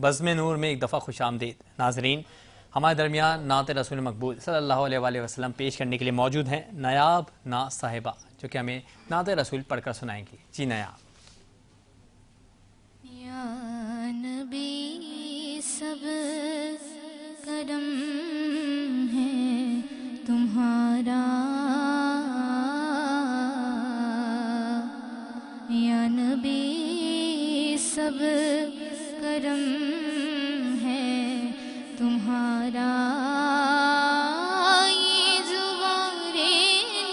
بزم نور میں ایک دفعہ خوش آمدید ناظرین. ہمارے درمیان نعت رسول مقبول صلی اللہ علیہ وآلہ وسلم پیش کرنے کے لیے موجود ہیں نایاب نعت صاحبہ جو کہ ہمیں نعت رسول پڑھ کر سنائیں گی. جی نایاب. یا نبی سب کرم ہے تمہارا، یا نبی سب کرم ہے تمہارا، یہ زوارے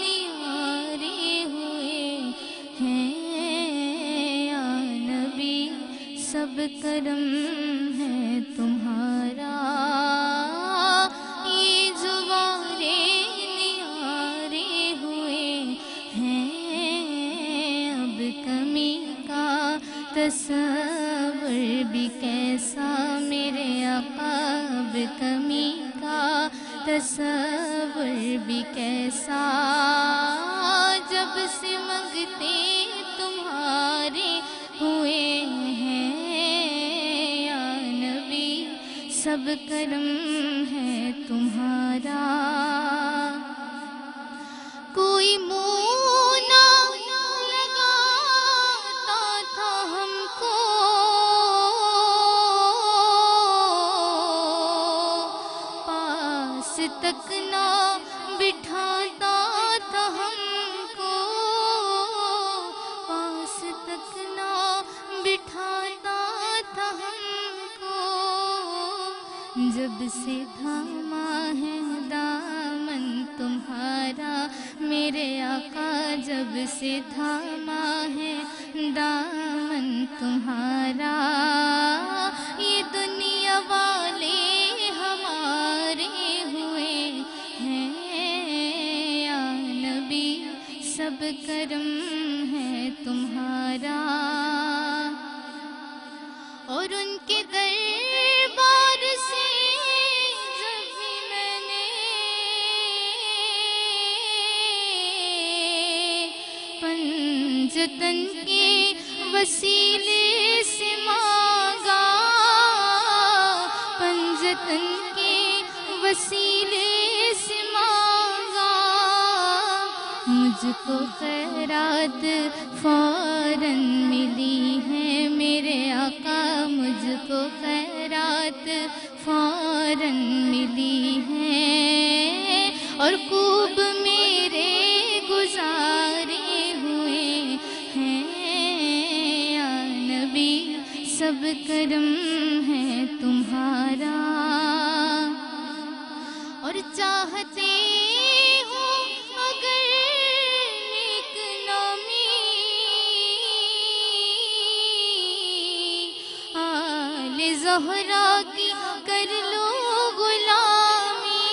نیارے ہوئے ہیں، یا نبی سب کرم ہے تمہارا، یہ زوارے نیارے ہوئے ہیں، اب کمی کا تصور بھی کیسا میرے آقا، اب کمی کا تصور بھی کیسا، جب سے منگتے تمہارے ہوئے ہیں، یا نبی سب کرم ہے تمہارا. کوئی منہ نہ لگاتا تھا ہم کو، پاس تک نہ بٹھاتا تھا ہم کو، پاس تک نہ بٹھاتا تھا ہم کو، جب سے تھاما ہے دامن تمہارا میرے آقا، جب سے تھاما ہے دامن تمہارا، یہ دنیا والے ہمارے ہوئے ہیں، یا نبی سب کرم ہے تمہارا. اور ان کے دربار سے جب میں نے پنجتن کے وسیلے سے مانگا، پنجتن کے وسیلے سے مانگا، مجھ کو خیرات فوراً ملی ہے میرے آقا، مجھ کو خیرات فوراً ملی ہے، اور خوب میرے گزارے ہوئے ہیں، یا نبی سب کرم ہے تمہارا. اور چاہتے ہو اگر نیک نامی آل زہرا کی کر لو غلامی،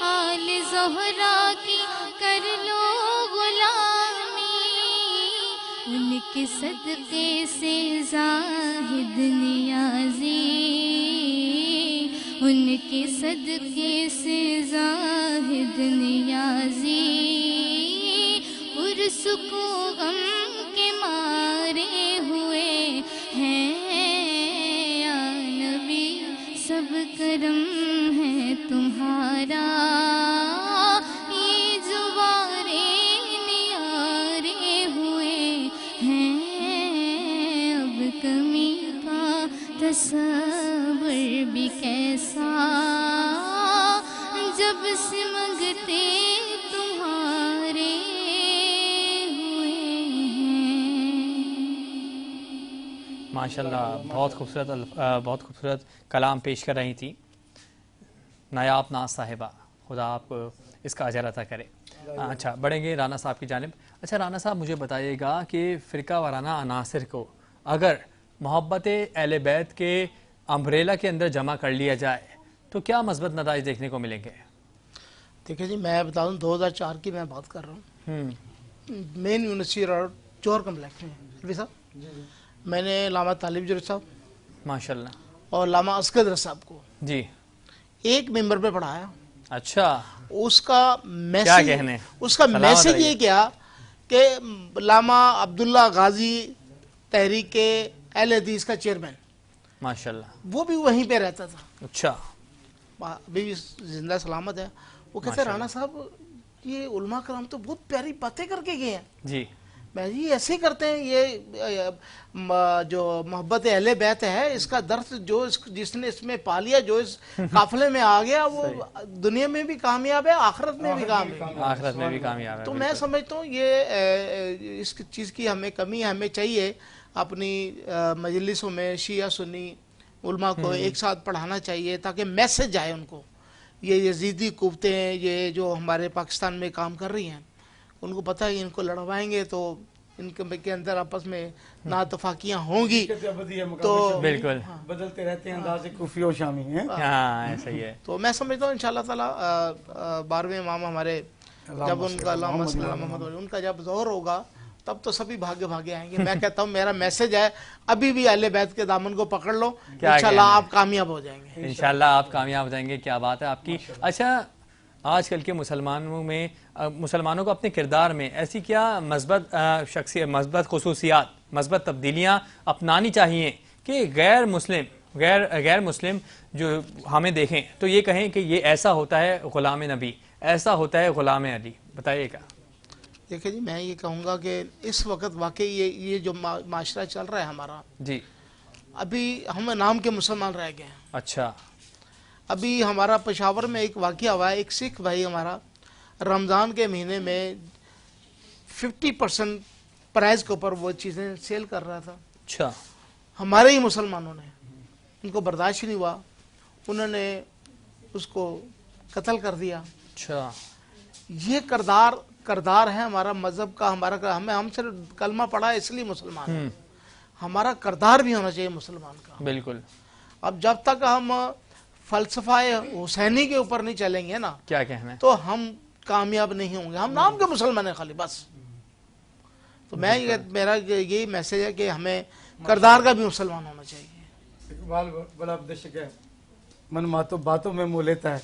آل زہرا کی کر لو غلامی، ان کے صدقے سے زاہد نیازی، ان کے صدقے سے زاہد نیازی، پرسکون غم کے مارے ہوئے ہیں، یا نبی سب کرم ہے تمہارا، یہ زوارے نیارے ہوئے ہیں، اب کمی کا تصور بھی کیسا، جب سے منگتے تمہارے ہوئے ہیں. ماشاءاللہ بہت خوبصورت کلام پیش کر رہی تھی نایاب نعت صاحبہ. خدا آپ کو اس کا اجر عطا کرے. اچھا بڑھیں گے رانا صاحب کی جانب. اچھا رانا صاحب مجھے بتائیے گا کہ فرقہ وارانہ عناصر کو اگر محبت اہل بیت کے امبریلا کے اندر جمع کر لیا جائے تو کیا مثبت نتائج دیکھنے کو ملیں گے؟ دیکھیں جی میں بتا دوں 2004 کی میں بات کر رہا ہوں، مین یونیورسٹی روڈ چور کمپلیکس میں رفیع صاحب، میں نے علامہ طالب جرد صاحب ماشاءاللہ اور علامہ اسکر جرد صاحب کو جی ایک ممبر پہ پڑھایا. اچھا اس کا میسج یہ کیا کہ علامہ عبداللہ غازی تحریک اہل حدیث کا چیئرمین माशाल्लाह। वो भी वहीं पे रहता था, अच्छा, अभी भी जिंदा सलामत है। वो कहते हैं राणा साहब ये उलमा कराम तो बहुत प्यारी बातें करके गए हैं। जी मैं जी ऐसे ही करते हैं, ये जो मोहब्बत अहले बैत है इसका दर्द जो जिसने इसमें पा लिया, जो इस काफिले में आ गया, वो दुनिया में भी कामयाब है, आखिरत में भी कामयाब है। आखिरत में भी कामयाब है। तो मैं समझता हूँ ये इस चीज़ की हमें कमी है। हमें चाहिए अपनी मजलिसों में शिया सुन्नी उलमा को एक साथ पढ़ाना चाहिए ताकि मैसेज आए उनको। ये यजीदी कुव्वतें ये जो हमारे पाकिस्तान में काम कर रही हैं, उनको पता है इनको लड़वाएंगे तो इनके के अंदर आपस में नातफाकियाँ होंगी तो बिल्कुल बदलते रहते हैं अंदाज़े कुफी और शामी हैं। हाँ ऐसा ही है। तो मैं समझता हूँ इंशाअल्लाह ताला 12वें इमाम हमारे जब उनका उनका जब ज़ोहर होगा तब तो सभी भागे भागे आएंगे। मैं कहता हूँ मेरा मैसेज है, अभी भी अहले बैत के दामन को पकड़ लो, इंशाल्लाह आप कामयाब हो जाएंगे। इंशाल्लाह आप कामयाब हो जाएंगे। क्या बात है आपकी। अच्छा, आजकल के मुसलमानों में मुसलमानों को अपने किरदार में ऐसी क्या मस्बत शख्सियत, मस्बत खुसूसियात, मस्बत तब्दीलियाँ अपनानी चाहिए कि गैर मुस्लिम जो हमें देखें तो ये कहें कि ये ऐसा होता है ग़ुलाम नबी, ऐसा होता है ग़ुलाम अली। बताइएगा। देखिए जी, मैं ये कहूँगा कि इस वक्त वाकई ये जो माशरा चल रहा है हमारा जी, अभी हम नाम के मुसलमान रह गए हैं। अच्छा, अभी हमारा पेशावर में एक वाक़या हुआ है, एक सिख भाई हमारा रमज़ान के महीने में 50% प्राइस के ऊपर वो चीज़ें सेल कर रहा था। अच्छा, हमारे ही मुसलमानों ने, उनको बर्दाश्त नहीं हुआ, उन्होंने उसको कत्ल कर दिया। अच्छा, ये करदार है हमारा मजहब का, हमारा हम सिर्फ कलमा पढ़ा है इसलिए मुसलमान हैं। हमारा करदार भी होना चाहिए मुसलमान का। बिल्कुल। अब जब तक हम फलसफाए हुसैनी के ऊपर नहीं चलेंगे ना, क्या कहना है, तो हम कामयाब नहीं होंगे। हम नाम के मुसलमान हैं खाली, बस। तो मेरा यही मैसेज है कि हमें करदार का भी मुसलमान होना चाहिए। इकबाल बड़ा उपदेशक है, मन मातो बातों में मोह लेता है,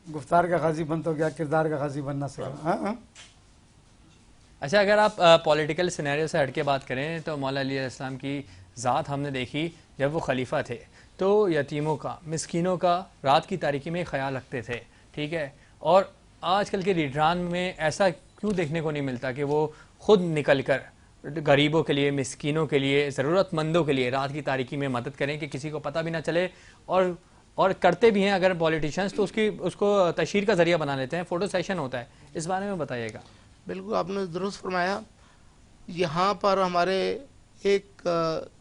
गुफ्तार का गाजी बन तो गया, किरदार का गाजी बनना सका। अच्छा, अगर आप पॉलिटिकल सिनेरियो से हट के बात करें तो मौला अली अलैहिस्सलाम की ज़ात हमने देखी जब वो खलीफा थे तो यतीमों का, मिस्कीनों का रात की तारीकी में ख्याल रखते थे, ठीक है। और आजकल के लीडरान में ऐसा क्यों देखने को नहीं मिलता कि वो खुद निकल कर गरीबों के लिए, मिस्कीनों के लिए, ज़रूरतमंदों के लिए रात की तारीकी में मदद करें कि किसी को पता भी ना चले। और करते भी हैं अगर पॉलिटिशियंस तो उसको तशहीर का ज़रिया बना लेते हैं, फ़ोटो सेशन होता है। इस बारे में बताइएगा। बिल्कुल आपने दुरुस्त फरमाया। यहाँ पर हमारे एक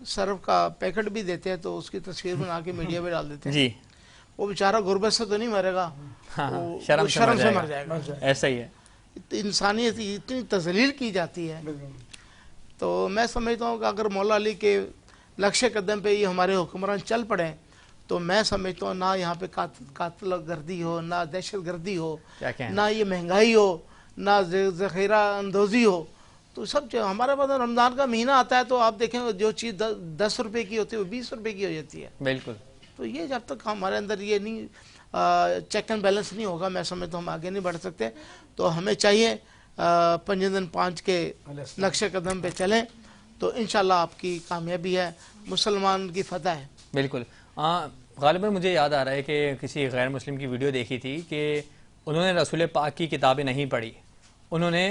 सर्फ का पैकेट भी देते हैं तो उसकी तस्वीर बना के मीडिया में डाल देते हैं जी। वो बेचारा गुर्बत से तो नहीं मरेगा, हाँ, वो शर्म से मर जाएगा। ऐसा ही है। इंसानियत इतनी तजलील की जाती है। तो मैं समझता हूँ कि अगर मौला अली के लक्ष्य कदम पे ये हमारे हुक्मरान चल पड़े तो मैं समझता हूँ ना यहाँ पे कातिल गर्दी हो, ना दहशत गर्दी हो, ना ये महंगाई हो, ना ज़ख़ीरा अंदोज़ी हो। तो सब जो हमारे पास रमज़ान का महीना आता है तो आप देखें जो चीज़ 10 रुपये की होती है वो 20 रुपये की हो जाती है। बिल्कुल। तो ये जब तक हमारे अंदर ये नहीं चेक एंड बैलेंस नहीं होगा, मैं समझता हूँ हम आगे नहीं बढ़ सकते। तो हमें चाहिए 5 दिन 5 के नक्शे कदम पे चलें तो इंशाल्लाह आपकी कामयाबी है, मुसलमान की फतह है। बिल्कुल। ग़ालिबन मुझे याद आ रहा है कि किसी गैर मुस्लिम की वीडियो देखी थी कि उन्होंने रसूल पाक की किताबें नहीं पढ़ी, उन्होंने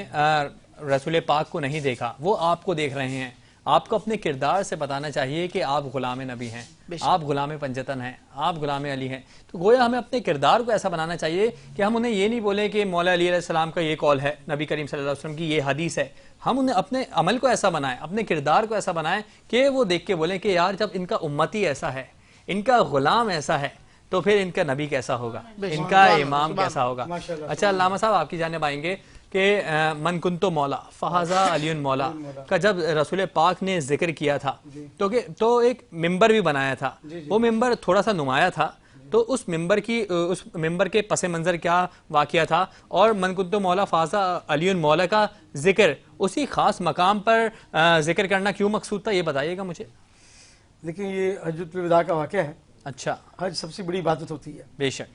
रसूल पाक को नहीं देखा, वो आपको देख रहे हैं। आपको अपने किरदार से बताना चाहिए कि आप ग़ुलाम नबी हैं, आप ग़ुलाम पंजतन हैं, आप ग़ुलाम अली हैं। तो गोया हमें अपने किरदार को ऐसा बनाना चाहिए कि हम उन्हें ये नहीं बोलें कि मौला अली अलैहिस्सलाम का ये कौल है, नबी करीम सल्लल्लाहु अलैहि वसल्लम की ये हदीस है। हम उन्हें अपने अमल को ऐसा बनाएं, अपने किरदार को ऐसा बनाएं कि वो देख के बोलें कि यार जब इनका उम्मती ऐसा है, इनका ग़ुलाम ऐसा है, तो फिर इनका नबी कैसा होगा, इनका इमाम कैसा होगा। अच्छा अल्लामा साहब आपकी जानिब आएंगे कि मन कुंतो मौला फ़हाज़ा अलीउन मौला का जब रसूल पाक ने जिक्र किया था तो एक मिंबर भी बनाया था, वो मिंबर थोड़ा सा नुमाया था। तो उस मिंबर के पस मंज़र क्या वाक़या था और मन कुंतो मौला फ़हाज़ा अलीउन मौला का जिक्र उसी ख़ास मकाम पर जिक्र करना क्यों मकसूद था, ये बताइएगा मुझे। देखिए ये हज्जतुल विदा का वाक़या है। अच्छा। हज सबसे बड़ी इबादत होती है बेशक।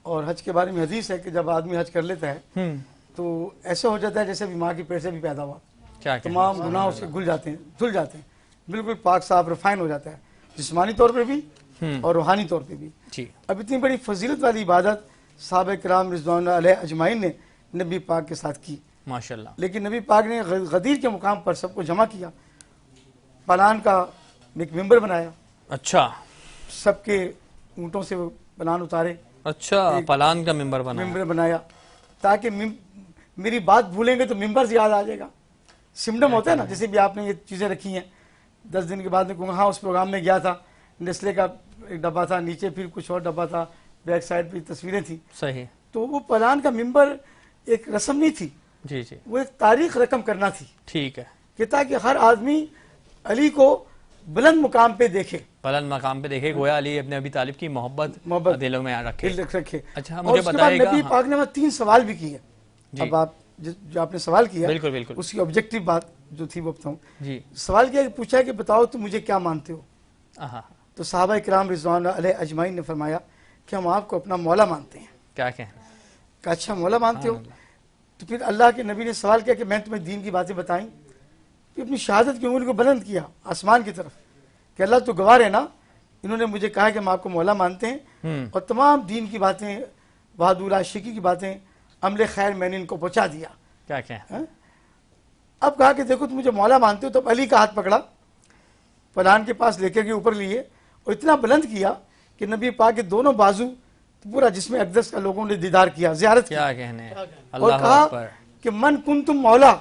और हज के बारे में हदीस है कि जब आदमी हज कर लेता है तो ऐसे हो जाता है जैसे भी माँ की पेट से भी पैदा हुआ। क्या तमाम गुनाह उसके धुल जाते हैं, बिल्कुल पाक साफ रिफाइन हो जाता है, जिस्मानी तौर पर भी اور روحانی طور پہ بھی. جی اب اتنی بڑی فضیلت والی عبادت صحابہ کرام رضوان اللہ علیہ اجمعین نے نبی پاک کے ساتھ کی. ماشاء اللہ. لیکن نبی پاک نے غدیر کے مقام پر سب کو جمع کیا, پلان کا ایک ممبر بنایا, اچھا سب کے اونٹوں سے وہ پلان اتارے, اچھا پلان کا ممبر بنا. ممبر بنایا تاکہ میری بات بھولیں گے تو ممبر سے یاد آ جائے گا. سمڈم ہوتا ہے نا, جیسے بھی آپ نے یہ چیزیں رکھی ہیں, 10 دن کے بعد میں کہوں ہاں اس پروگرام میں گیا تھا, نیسلے کا ایک ڈبہ تھا, نیچے پھر کچھ اور ڈبہ تھا, بیک سائڈ پہ تصویریں تھیں. صحیح. تو وہ پلان کا ممبر ایک رسم نہیں تھی, جی جی وہ ایک تاریخ رقم کرنا تھی, ٹھیک ہے. کہ تاکہ ہر آدمی علی کو بلند مقام پہ دیکھے, بلند مقام پہ دیکھے, گویا علی ابن ابی طالب کی محبت دلوں میں رکھے. اور اچھا مجھے اس کے بعد بتائیے نبی گا. پاک نے وہاں 3 سوال بھی کیے. اب آپ جو آپ نے سوال کیا, بالکل بالکل. اس کی آبجیکٹو بات جو تھی وہ بتاؤں. جی سوال کیا, پوچھا کہ بتاؤ تم مجھے کیا مانتے ہو. ہاں تو صحابہ کرام رضوان اللہ علیہ اجمعین نے فرمایا کہ ہم آپ کو اپنا مولا مانتے ہیں. کیا کہنا. کہ اچھا مولا مانتے ہو. تو پھر اللہ کے نبی نے سوال کیا کہ میں تمہیں دین کی باتیں بتائیں. پھر اپنی شہادت کی انگلی کو بلند کیا آسمان کی طرف کہ اللہ تو گواہ ہے نا, انہوں نے مجھے کہا کہ ہم آپ کو مولا مانتے ہیں, اور تمام دین کی باتیں, وحدت العاشقی کی باتیں, عمل خیر میں نے ان کو پہنچا دیا. کیا کہنا. اب کہا کہ دیکھو تم مجھے مولا مانتے ہو. تو علی کا ہاتھ پکڑا, پلان کے پاس لے کے اوپر لیے, اور اتنا بلند کیا کہ نبی پاک کے دونوں بازو پورا جسم اقدس کا لوگوں نے دیدار کیا, زیارت کیا کیا, کہنے. اور اللہ کہا اکبر. کہ من کن تم مولا,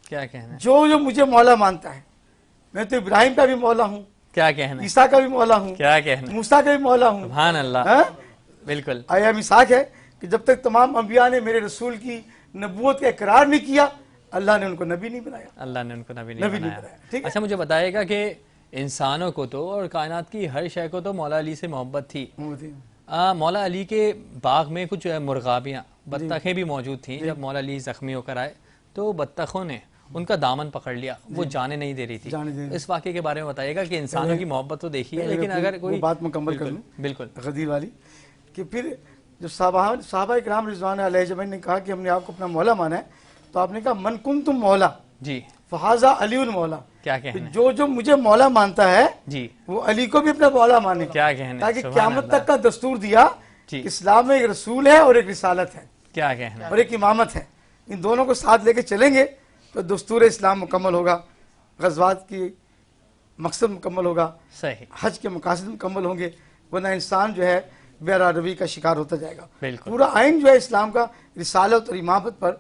کیا کہنا. جو مجھے مولا مانتا ہے, میں تو ابراہیم کا بھی مولا ہوں, کیا کہنا. عیسیٰ کا بھی مولا ہوں, کیا کہنا. موسیٰ کا بھی مولا ہوں. سبحان اللہ. ہاں؟ بالکل. آیا مساق ہے کہ جب تک تمام انبیاء نے میرے رسول کی نبوت کا اقرار نہیں کیا, اللہ نے ان کو نبی نہیں بنایا. اللہ نے ان کو نبی نبی نہیں نہیں بنایا. بنایا. ٹھیک ہے. اچھا مجھے بتائیے گا کہ انسانوں کو تو اور کائنات کی ہر شے کو تو مولا علی سے محبت تھی. مولا علی کے باغ میں کچھ مرغابیاں, بطخیں بھی موجود تھیں. جب مولا علی زخمی ہو کر آئے تو بطخوں نے ان کا دامن پکڑ لیا, وہ جانے نہیں دے رہی تھی. اس واقعے کے بارے میں بتائیے گا کہ انسانوں کی محبت تو دیکھی ہے, لیکن اگر کوئی بات مکمل کر لوں بالکل غدیر والی, کہ پھر جو صحابہ کرام رضوان علیہ اجمعین نے کہا کہ ہم نے آپ کو اپنا مولا مانا ہے, تو آپ نے کہا من کنتم مولا جی فہذا علی المولا. کیا کہنا. جو مجھے مولا مانتا ہے جی وہ علی کو بھی اپنا مولا مانے, کیا کہنا. تاکہ قیامت تک کا دستور دیا کہ اسلام میں ایک رسول ہے اور ایک رسالت ہے, کیا کہنا. اور ایک امامت ہے. ان دونوں کو ساتھ لے کے چلیں گے تو دستور اسلام مکمل ہوگا, غزوات کی مقصد مکمل ہوگا, صحیح, حج کے مقاصد مکمل ہوں گے, ورنہ انسان جو ہے بیرا روی کا شکار ہوتا جائے گا. بالکل. پورا آئین جو ہے اسلام کا رسالت اور امامت پر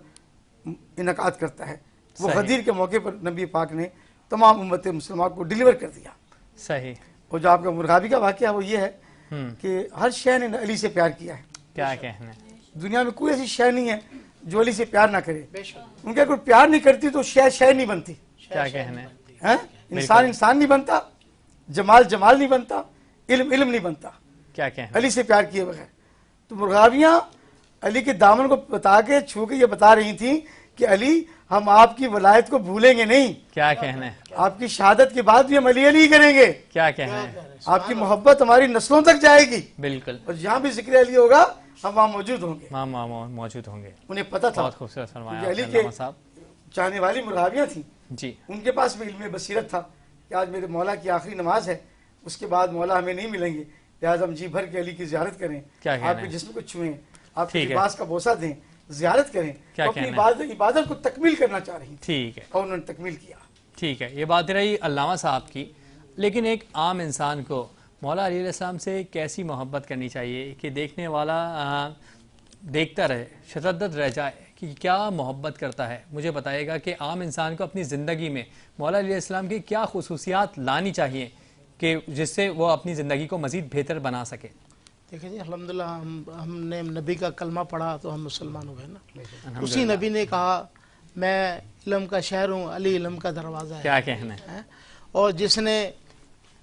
انعقاد کرتا ہے. وہ غدیر کے موقع پر نبی پاک نے تمام امت مسلمہ کو ڈیلیور کر دیا. صحیح. اور جو آپ کا مرغابی کا واقعہ ہے وہ یہ ہے کہ ہر شے نے علی سے پیار کیا ہے. کیا کہنا. دنیا میں کوئی ایسی شے نہیں ہے جو علی سے پیار نہ کرے. ان کے اگر پیار نہیں کرتی تو شے نہیں بنتی. کیا کہنا. انسان نہیں بنتا, جمال نہیں بنتا, علم نہیں بنتا. کیا کہنا. علی سے پیار کیے بغیر. تو مرغابیاں علی کے دامن کو بتا کے چھو کے یہ بتا رہی تھیں کہ علی ہم آپ کی ولایت کو بھولیں گے نہیں. کیا کہنا. آپ کی شہادت کے بعد بھی ہم علی کریں گے. کیا کہنا. آپ کی محبت ہماری نسلوں تک جائے گی. بالکل. اور جہاں بھی ذکر علی ہوگا ہم وہاں موجود ہوں گے. موجود ہوں گے. انہیں پتا تھا. بہت خوبصورت فرمایا علی کے چاہنے والی مرغابیاں تھیں. جی. ان کے پاس بھی علم بصیرت تھا کہ آج میرے مولا کی آخری نماز ہے, اس کے بعد مولا ہمیں نہیں ملیں گے, لہٰذا ہم جی بھر کے علی کی زیارت کریں, آپ کے جسم کو چھوئیں, آپ کے لباس کا بوسہ دیں, زیارت کریں. اپنی عبادت کو تکمیل کرنا چاہ رہی تھی. ٹھیک ہے. اور انہوں نے تکمیل کیا. ٹھیک ہے. یہ بات رہی علامہ صاحب کی, لیکن ایک عام انسان کو مولا علی علیہ السلام سے کیسی محبت کرنی چاہیے کہ دیکھنے والا دیکھتا رہے, شتدت رہ جائے کہ کیا محبت کرتا ہے. مجھے بتائے گا کہ عام انسان کو اپنی زندگی میں مولا علیہ السلام کی کیا خصوصیات لانی چاہیے کہ جس سے وہ اپنی زندگی کو مزید بہتر بنا سکے. دیکھیں جی الحمدللہ ہم نے نبی کا کلمہ پڑھا تو ہم مسلمان ہو گئے نا. اسی نبی نے کہا میں علم کا شہر ہوں, علی علم کا دروازہ ہے. کیا کہنا ہے. اور جس نے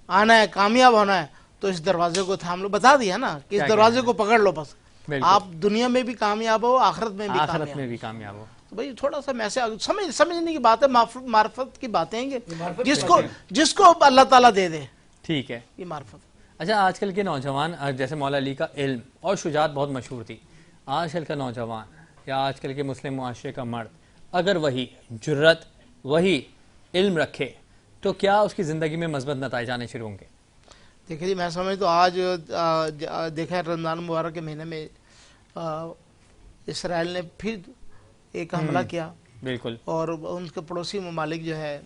آنا ہے کامیاب ہونا ہے تو اس دروازے کو تھام لو. بتا دیا نا کہ اس دروازے کو پکڑ لو, بس آپ دنیا میں بھی کامیاب ہو, آخرت میں بھی کامیاب ہو. تو بھائی تھوڑا سا میں سے سمجھنے کی بات ہے, معرفت کی باتیں ہیں جس کو اللہ تعالیٰ دے دے. ٹھیک ہے. یہ معرفت. اچھا آج کل کے نوجوان, جیسے مولا علی کا علم اور شجاعت بہت مشہور تھی, آج کل کا نوجوان یا آج کل کے مسلم معاشرے کا مرد اگر وہی جرت وہی علم رکھے تو کیا اس کی زندگی میں مثبت نتائج آنے شروع ہوں گے؟ देखिए जी, मैं समझ तो आज देखा है रमज़ान मुबारक के महीने में इसराइल ने फिर एक हमला किया बिल्कुल और उनके पड़ोसी ममालिक जो है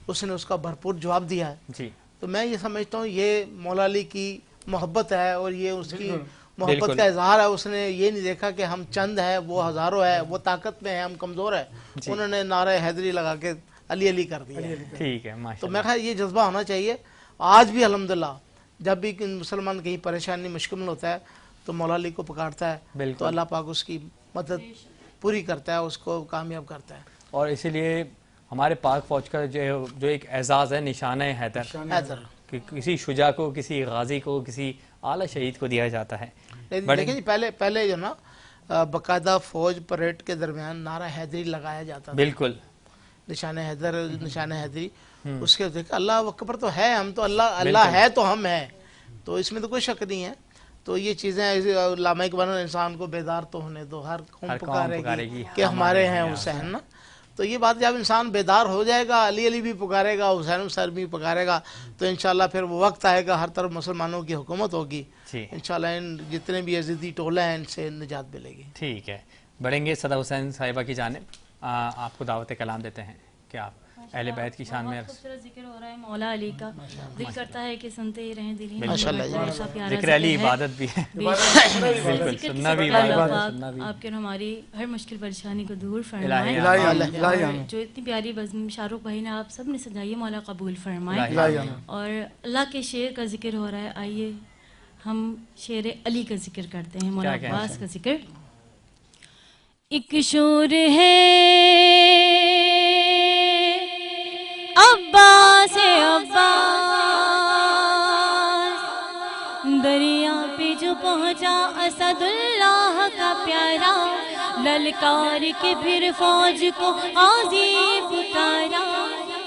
उसने उसका भरपूर जवाब दिया है। जी, तो मैं ये समझता हूँ ये मौला अली की मोहब्बत है और ये उसकी मोहब्बत बिल्कुल। का इजहार है। उसने ये नहीं देखा कि हम चंद है, वो हज़ारों है, वो ताकत में है, हम कमज़ोर है। उन्होंने नारा हैदरी लगा के अली अली कर दिया है। ठीक है, तो माशाल्लाह। मैं ख्याल ये जज्बा होना चाहिए। आज भी अल्हम्दुलिल्लाह जब भी मुसलमान कहीं परेशानी मुश्किल में होता है तो मौला अली को पुकारता है, बिल्कुल। तो अल्लाह पाक उसकी मदद पूरी करता है, उसको कामयाब करता है। और इसीलिए हमारे पाक फौज का जो एक एजाज़ है, निशान हैदर, हैदर कि किसी शुजा को, किसी गाजी को, किसी आला शहीद को दिया जाता है। देखिए जी, पहले जो ना बाकायदा फौज परेड के दरमियान नारा हैदरी लगाया जाता था। बिल्कुल, निशान हैदर, निशान हैदरी, उसके देख अल्लाह अकबर तो है, हम तो अल्लाह है तो हम हैं, तो इसमें तो कोई शक नहीं है। तो ये चीज़ें लामा इकबाल ने इंसान को बेदार तो होने दो, हर कौम पुकारेगी कि हमारे हैं हुसैन ना। तो ये बात जब इंसान बेदार हो जाएगा, अली अली भी पुकारेगा, हुसैन भी पुकारेगा, तो इंशाल्लाह फिर वो वक्त आएगा हर तरफ मुसलमानों की हुकूमत होगी। इंशाल्लाह इन जितने भी यजीदी टोले हैं इनसे निजात मिलेगी। ठीक है, बढ़ेंगे सदा हुसैन साहिबा की जानिब। आपको दावत कलाम देते हैं कि आप अहले बैत की शान में। खूबसूरत जिक्र हो रहा है मौला अली का, दिल करता है कि सुनते ही रहें, दिल ही माशाल्लाह जिक्र अली इबादत भी है, बिल्कुल सुनना भी इबादत है, सुनना भी। आपके हमारी हर मुश्किल परेशानी को दूर इलाही फरमाएं। जो इतनी प्यारी बज़्म शाहरुख भाई ने आप सब ने सजाई, मौला कबूल फरमाएं। और अल्लाह के शेर का जिक्र हो रहा है, आइए हम शेर अली का जिक्र करते हैं, मौला अब्बास का जिक्र। एक शोर है अब्बास दरिया पे जो पहुंचा असदुल्लाह का प्यारा, ललकार के फिर फौज को आजी पुकारा।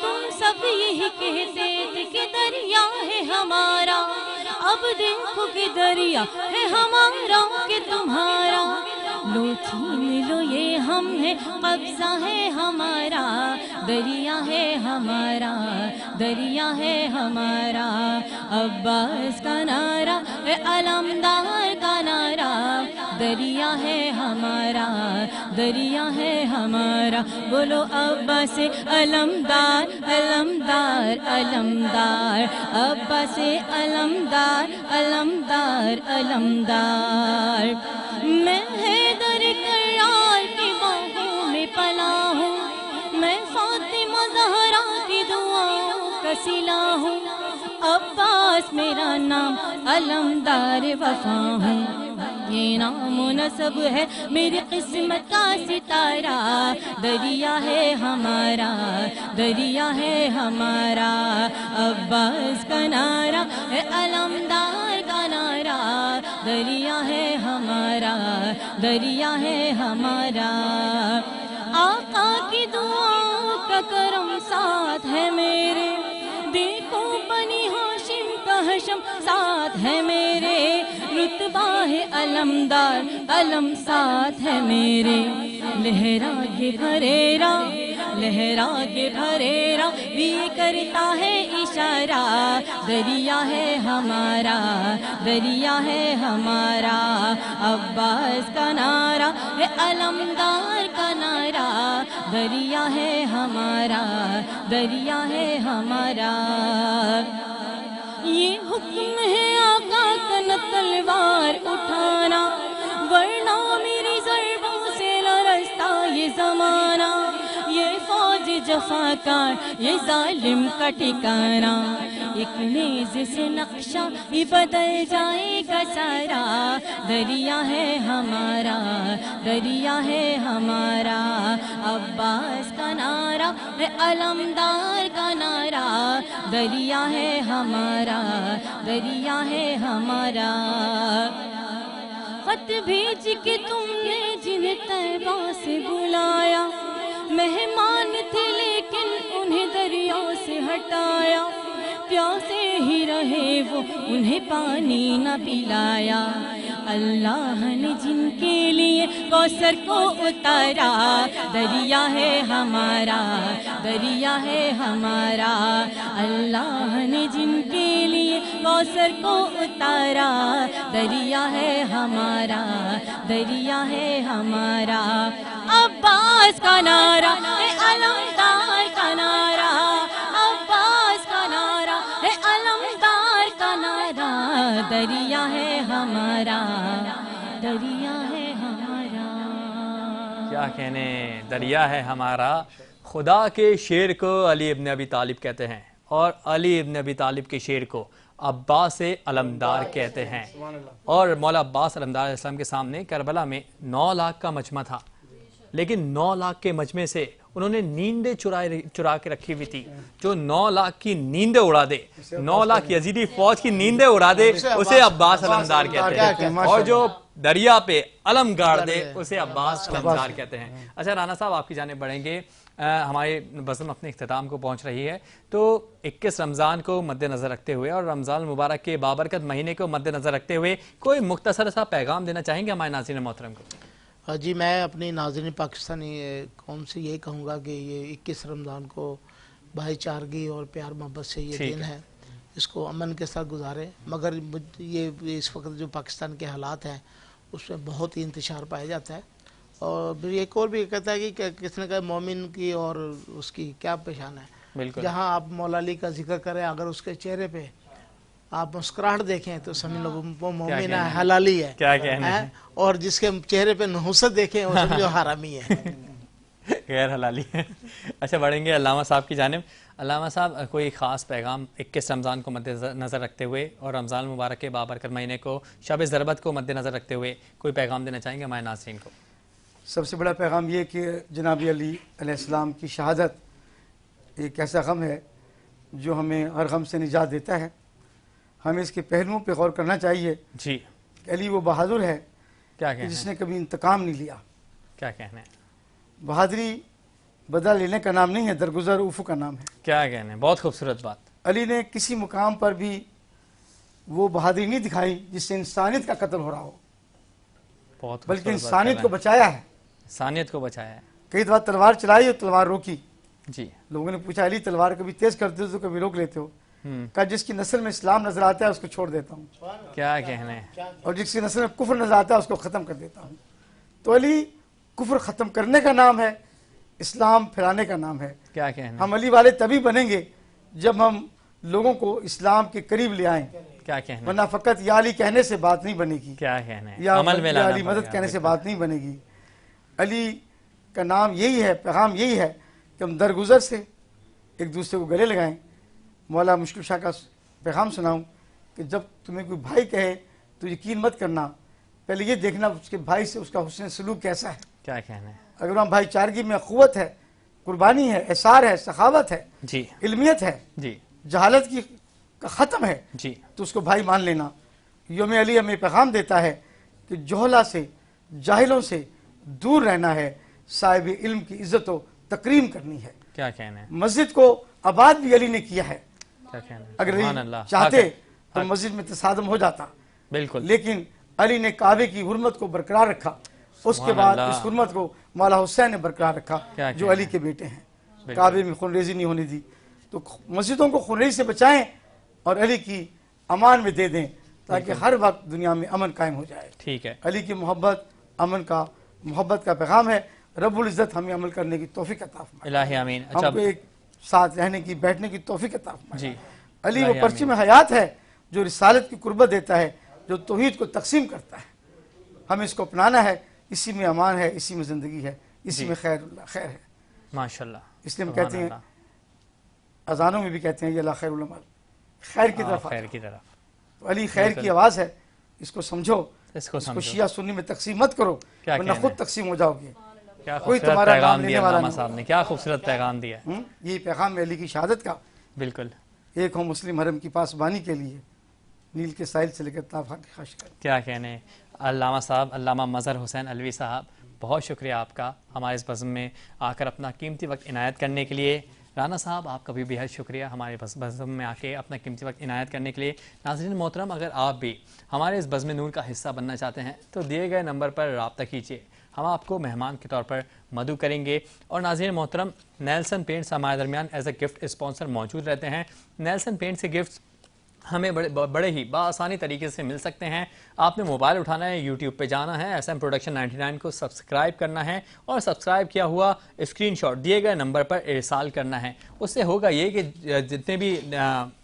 तुम सब यही कहते थे कि दरिया है हमारा, अब देखो कि दरिया है हमारा कि तुम्हारा। लो छीन लो ये हम है, कब्जा है हमारा, दरिया है हमारा, दरिया है हमारा। अब्बास का नारा है अलमदार का नारा, दरिया है हमारा, दरिया है हमारा। बोलो अब्बास अलमदार, अलमदार, अलमदार, अब्बास अलमदार, अलमदार, अलमदार। मैं हैदर करार की बाहों में पला हूँ, मैं फातिमा ज़हरा की दुआओं का सिला हूँ। अब्बास मेरा नाम, अलमदार वफा हूँ, ये नाम नसब है मेरी किस्मत का सितारा। दरिया है हमारा, दरिया है हमारा। अब्बास का नारा है अलमदार का नारा, दरिया है हमारा, दरिया है हमारा। आका की दुआओं का करम साथ है मेरे, देखो बनी हाशिम का हशम साथ है मेरे। रुतबा है अलमदार, अलम साथ है मेरे। लहरा के भरेरा, लहरा के भरेरा भी करता है इशारा। दरिया है हमारा, दरिया है हमारा। अब्बास का नारा है अलमदार का नारा, दरिया है हमारा, दरिया है हमारा। ये हुक्म है आका का न तलवार उठाना, वरना मेरी ज़रबों से लरसता ये ज़माना। ये फौज जफाकार, ये जालिम का ठिकाना, एक नेज़ से नक्शा भी बदल जाएगा सारा। दरिया है हमारा, दरिया है हमारा। अब्बास का नारा है अलमदार का नारा, दरिया है हमारा, दरिया है हमारा। खत भेज के तुमने जिन्हें तैबा से बुलाया, मेहमान थे लेकिन उन्हें दरिया से हटाया। प्यासे ही रहे वो उन्हें पानी न पिलाया। अल्लाह ने जिनके लिए कौसर को उतारा, दरिया है हमारा, दरिया है हमारा। अल्लाह ने जिनके लिए कौसर को उतारा, दरिया है हमारा, दरिया है हमारा। अब्बास का नारा है अलमदार का नारा, अब्बास का नारा है अलमदार का नारा। दरिया है हमारा, दरिया है हमारा। क्या कहने, दरिया है हमारा। खुदा के शेर को अली इब्न अबी तालिब कहते हैं और अली इब्न अबी तालिब के शेर को अब्बास अलमदार कहते हैं। और मौला अब्बास अलमदार अलैहिस्सलाम के सामने करबला में 9 लाख का मजमा था, लेकिन 9 लाख के मजमे से उन्होंने नींदें चुरा के रखी हुई थी। जो 9 लाख की नींदें उड़ा दे, 9 लाख यजीदी फौज की नींदें उड़ा दे, उसे अब्बास अलमदार कहते हैं। और जो दरिया पे अलम गाड़ दे, उसे अब्बास अलमदार कहते हैं। अच्छा राना साहब, आपकी जानिब बढ़ेंगे। हमारी बज़म अपने इख्तिताम को पहुंच रही है, तो 21 रमज़ान को मद्देनज़र रखते हुए और रमज़ान मुबारक के बाबरकत महीने को मद्देनज़र रखते हुए कोई मुख्तसर सा पैगाम देना चाहेंगे हमारे नाज़रीन मोहतरम को? जी, मैं अपनी नाज़रीन पाकिस्तानी कौम से यही कहूँगा कि ये 21 रमज़ान को भाईचारगी और प्यार मोहब्बत से ये दिन है, इसको अमन के साथ गुजारें। मगर ये इस वक्त जो पाकिस्तान के हालात हैं उसमें बहुत ही इंतशार पाया जाता है। और फिर एक और भी कहता है कि किसने कहा मोमिन की और उसकी क्या पहचान है। जहाँ आप मौला अली का जिक्र करें, अगर उसके चेहरे पे आप मुस्कुराहट देखें तो समझ लो वो मोमिन है, हलाली है। क्या कहना है? और जिसके चेहरे पे नहुसत देखें वो समझो हरामी है, गैर हलाली है। अच्छा, बढ़ेंगे अल्लामा साहब की जानिब। अल्लामा साहब, कोई ख़ास पैगाम 21 रमज़ान को मद्देनज़र रखते हुए और रमज़ान मुबारक के बाबरकत महीने को शब ज़रबत को मद्देनज़र रखते हुए कोई पैगाम देना चाहेंगे हमारे नाज़रीन को? सबसे बड़ा पैगाम ये कि जनाब अली अलैहिस्सलाम की शहादत एक ऐसा गम है जो हमें हर गम से निजात देता है। हमें इसके पहलुओं पे गौर करना चाहिए जी। कि अली वो बहादुर है क्या कहना है? जिसने कभी इंतकाम नहीं लिया। क्या कहना है? बहादुरी बदला लेने का नाम नहीं है, दरगुजर उफू का नाम है। क्या कहना है? बहुत खूबसूरत बात। अली ने किसी मुकाम पर भी वो बहादुरी नहीं दिखाई जिससे इंसानियत का कत्ल हो रहा हो, बहुत बल्कि इंसानियत को बचाया है, इंसानियत को बचाया है। कई दफा तलवार चलाई और तलवार रोकी। जी। लोगों ने पूछा अली तलवार कभी तेज करते हो तो कभी रोक लेते हो? कहा जिसकी नस्ल में इस्लाम नजर आता है उसको छोड़ देता हूँ, क्या कहना है? और जिसकी नस्ल में कुफ्र नजर आता है उसको खत्म कर देता हूँ। तो अली कुफ्र खत्म करने का नाम है, इस्लाम फैलाने का नाम है। क्या कहना है? हम अली वाले तभी बनेंगे जब हम लोगों को इस्लाम के करीब ले आएं, क्या कहना है? वरना फकत या अली कहने से बात नहीं बनेगी, क्या कहना है? या अमल में लाना अली मदद पड़ेगा। कहने से बात नहीं बनेगी। अली का नाम यही है, पैगाम यही है कि हम दरगुजर से एक दूसरे को गले लगाएं। मौला मुश्किल शाह का पैगाम सुनाऊं कि जब तुम्हें कोई भाई कहे तो यकीन मत करना, पहले ये देखना उसके भाई से उसका हुस्न सलूक कैसा है। क्या कहना है? अगर वहाँ भाईचारगी में क़ुव्वत है, कुर्बानी है, एसार है, सखावत है, जी, इल्मियत है, जी, जहालत की का ख़त्म है, जी, तो उसको भाई मान लेना। योम अली हमें पैगाम देता है कि जोहला से, जाहिलों से दूर रहना है, साहिब इल्म की इज्जत व तकरीम करनी है। क्या कहना है? मस्जिद को आबाद भी अली ने किया है। क्या कहना है? अगर सुभान अली अल्लाह। चाहते हक तो है, मस्जिद में तसादम हो जाता, बिल्कुल। लेकिन अली ने काबे की हुर्मत को बरकरार रखा। उसके बाद अल्लाह। इस हुर्मत को मौला हुसैन ने बरकरार रखा, क्या जो कहना अली के बेटे हैं। काबे में खूनरेजी नहीं होने दी, तो मस्जिदों को खूनरेजी से बचाएं और अली की अमान में दे दें, ताकि हर वक्त दुनिया में अमन कायम हो जाए। ठीक है। अली की मोहब्बत अमन का, मोहब्बत का पैगाम है। रब्बुल इज़्ज़त हमें अमल करने की तौफीक अता फरमाए, इलाही आमीन। अच्छा, हमको एक साथ रहने की, बैठने की तौफीक अता फरमाए। जी, अली वो पर्ची में हयात है जो रिसालत की कुर्बत देता है, जो तौहीद को तकसीम करता है। हमें इसको अपनाना है, इसी में अमान है, इसी में ज़िंदगी है, इसी में खैर है। माशाल्लाह। इसलिए हम कहते हैं, अजानों में भी कहते हैं, ये ला खैरुल अमल, खैर की तरफ। खैर की तरफ। तो अली खैर की आवाज़ है, इसको समझो, इसको समझो। शिया सुन्नी में तकसीम मत करो, क्या वरना कहना खुद है? तकसीम हो जाओगे। क्या कोई खूबसूरत तुम्हारा पैगाम नाम दिया लेने वाला अल्लामा नहीं। साहब ने, क्या खूबसूरत पैगाम दिया। ये पैगाम है अली की शहादत का। बिल्कुल। एक हो मुस्लिम हरम की पासबानी के लिए, नील के साहिल से लेकर ताफा के खाश कर। क्या कहने अल्लामा साहब, अल्लामा मज़हर हुसैन अलवी साहब, बहुत शुक्रिया आपका हमारे इस बज़्म में आकर अपना कीमती वक्त इनायत करने के लिए। राना साहब आपका भी बेहद शुक्रिया हमारे बज़्म में आके अपना कीमती वक्त इनायत करने के लिए। नाज़रीन मोहतरम, अगर आप भी हमारे इस बज़्म नूर का हिस्सा बनना चाहते हैं तो दिए गए नंबर पर रब्ता कीजिए, हम आपको मेहमान के तौर पर मदऊ करेंगे। और नाज़रीन मोहतरम, नेल्सन पेंट्स हमारे दरमियान एज ए गिफ्ट स्पॉन्सर मौजूद रहते हैं। नेल्सन पेंट से गिफ्ट हमें बड़े ही बआसानी तरीके से मिल सकते हैं। आपने मोबाइल उठाना है, यूट्यूब पे जाना है, SM प्रोडक्शन 99 को सब्सक्राइब करना है और सब्सक्राइब किया हुआ स्क्रीनशॉट दिए गए नंबर पर इरसाल करना है। उससे होगा ये कि जितने भी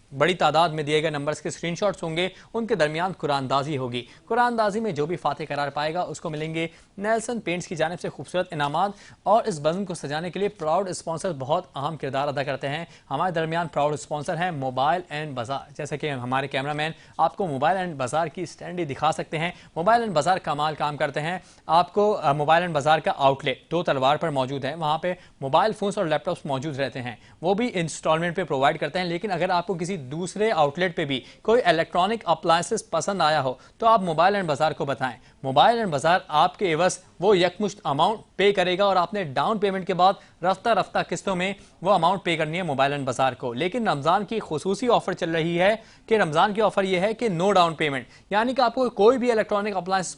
बड़ी तादाद में दिए गए नंबर्स के स्क्रीनशॉट्स होंगे उनके दरमियान कुरानदाजी होगी। कुरानदाजी में जो भी फातेह करार पाएगा उसको मिलेंगे नेल्सन पेंट्स की जानिब से खूबसूरत इनामात। और इस बज़्म को सजाने के लिए प्राउड स्पॉन्सर बहुत अहम किरदार अदा करते हैं। हमारे दरमियान प्राउड स्पॉन्सर हैं मोबाइल एंड बाज़ार। जैसे कि हमारे कैमरामैन आपको मोबाइल एंड बाज़ार की स्टैंड दिखा सकते हैं। मोबाइल एंड बाज़ार कमाल काम करते हैं। आपको मोबाइल एंड बाज़ार का आउटलेट 2 तलवार पर मौजूद है। वहाँ पर मोबाइल फ़ोन्स और लैपटॉप्स मौजूद रहते हैं, वो भी इंस्टॉलमेंट पर प्रोवाइड करते हैं। लेकिन अगर आपको किसी दूसरे आउटलेट पे भी कोई इलेक्ट्रॉनिक अप्लायंसेस पसंद आया हो तो आप मोबाइल एंड बाजार को बताएं। मोबाइल एंड बाजार आपके एवज वो यकमुश्त अमाउंट पे करेगा और आपने डाउन पेमेंट के बाद रफ्ता रफ्ता किस्तों में वो अमाउंट पे करनी है मोबाइल एंड बाजार को। लेकिन रमजान की खुसूसी ऑफर चल रही है कि रमजान की ऑफर ये है कि नो डाउन पेमेंट, यानी कि आपको कोई भी इलेक्ट्रॉनिक अप्लायंस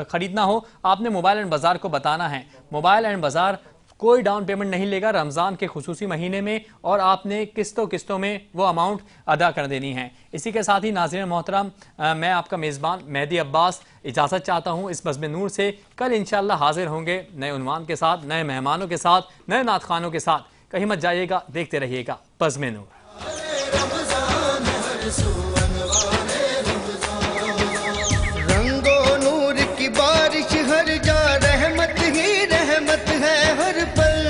खरीदना हो आपने मोबाइल एंड बाजार को बताना है। मोबाइल एंड बाजार कोई डाउन पेमेंट नहीं लेगा रमज़ान के खुसूसी महीने में और आपने किस्तों में वो अमाउंट अदा कर देनी है। इसी के साथ ही नाज़रीन मोहतरम, मैं आपका मेज़बान मेहदी अब्बास इजाज़त चाहता हूँ इस बज़्म नूर से। कल इंशाअल्लाह हाजिर होंगे नए उन्वान के साथ, नए मेहमानों के साथ, नए नात खानों के साथ। कहीं मत जाइएगा, देखते रहिएगा बज़्म नूर। रंगो नूर की बारिश हर जा, रहमत ही रहमत है हर पल।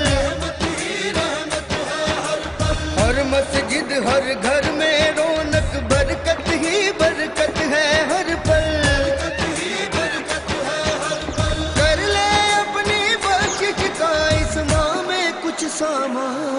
हर मस्जिद हर घर में रौनक, बरकत ही बरकत है हर पल। कर ले अपनी बख्शिश का इस माह में कुछ सामान।